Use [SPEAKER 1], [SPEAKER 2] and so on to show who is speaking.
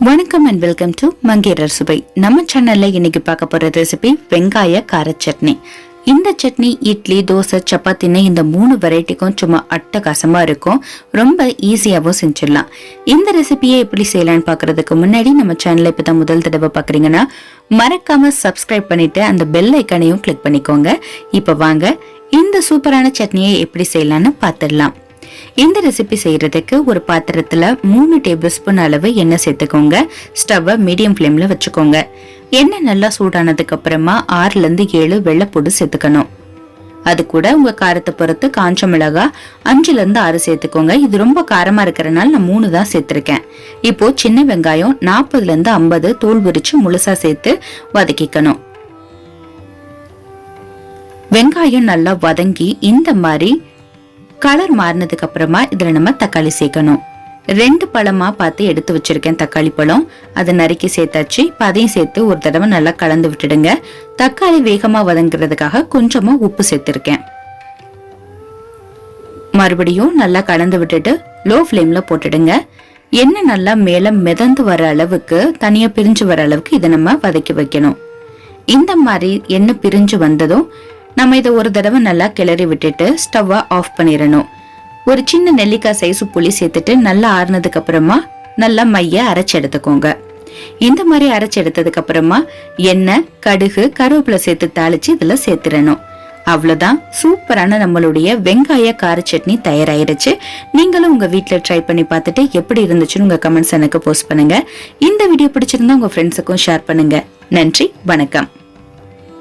[SPEAKER 1] வணக்கம் and welcome to மங்கேரர் சுவை. நம்ம சேனல்ல இன்னைக்கு பார்க்க போற ரெசிபி வெங்காய கார சட்னி. இந்த சட்னி இட்லி, தோசை, சப்பாத்தின்னு இந்த 3 வெரைட்டிக்கும் சும்மா அட்டகாசமா இருக்கும். ரொம்ப ஈஸியாவும் செஞ்சிடலாம். இந்த ரெசிபியை எப்படி செய்யலாம்னு பாக்குறதுக்கு முன்னாடி நம்ம சேனலை இப்பதான் முதல் தடவை பாக்குறீங்கன்னா மறக்காம சப்ஸ்கிரைப் பண்ணிட்டு அந்த பெல் ஐக்கானையும் கிளிக் பண்ணிக்கோங்க. இப்ப வாங்க இந்த சூப்பரான சட்னியை எப்படி செய்யலாம்னு பாத்துடலாம். இந்த ரெசிபி செய்யறதுக்கு ஒரு பாத்திரத்துல 3 டேபிள் ஸ்பூன் அளவு எண்ணெய் சேர்த்துக்கோங்க. ஸ்டவ்வை மீடியம் ஃப்ளேம்ல வச்சுக்கோங்க. எண்ணெய் நல்லா சூடானதுக்கு அப்புறமா 6 ல இருந்து 7 வெள்ளைப்பூடு சேர்த்துக்கணும். அது கூட உங்க காரத்தை பொறுத்து காஞ்ச மிளகாய் 5 ல இருந்து 6 சேர்த்துக்கோங்க. இது ரொம்ப காரமா இருக்கிறனால நான் 3 தான் சேர்த்திருக்கேன். இப்போ சின்ன வெங்காயம் 40 ல இருந்து 50 தோல் உரிச்சு முழுசா சேர்த்து வதக்கிக்கணும். வெங்காயம் நல்லா வதங்கி இந்த மாதிரி கலர் மாறினதுக்கு அப்புறமா இதுல நம்ம தக்காளி சேர்க்கணும். 2 பழமா பார்த்து எடுத்து வச்சிருக்கேன் தக்காளி பழம். அதை நறுக்கி சேர்த்தாச்சு. அதையும் சேர்த்து ஒரு தடவை நல்லா கலந்து விட்டுடுங்க. தக்காளி வேகமா வதங்குறதுக்காக கொஞ்சமா உப்பு சேர்த்திருக்கேன். மறுபடியும் நல்லா கலந்து விட்டுட்டு லோ ஃப்ளேம்ல போட்டுடுங்க. எண்ணெய் நல்லா மேல மிதந்து வர அளவுக்கு, தனியா பிரிஞ்சு வர அளவுக்கு இதை நம்ம வதக்கி வைக்கணும். இந்த மாதிரி எண்ணெய் பிரிஞ்சு வந்ததும் நம்ம இதை ஒரு தடவை நல்லா கிளறி விட்டுட்டு ஸ்டவ்வை ஆஃப் பண்ணிடணும். ஒரு சின்ன நெல்லிக்காய் சைஸ் புளி சேர்த்துட்டு நல்லா ஆறுனதுக்கு அப்புறமா நல்லா மைய அரைச்சு எடுத்துக்கோங்க. இந்த மாதிரி அரைச்சு எடுத்ததுக்கு அப்புறமா எண்ணெய், கடுகு, கருவேப்பிலை சேர்த்து தாளிச்சு இதுல சேர்த்துடணும். அவ்வளவுதான், சூப்பரான நம்மளுடைய வெங்காய கார சட்னி தயாராயிருச்சு. நீங்களும் உங்க வீட்டுல ட்ரை பண்ணி பார்த்துட்டு எப்படி இருந்துச்சுன்னு உங்க கமெண்ட்ஸ் எனக்கு போஸ்ட் பண்ணுங்க. இந்த வீடியோ பிடிச்சிருந்தா உங்க ஃப்ரெண்ட்ஸுக்கும் ஷேர் பண்ணுங்க. நன்றி, வணக்கம்.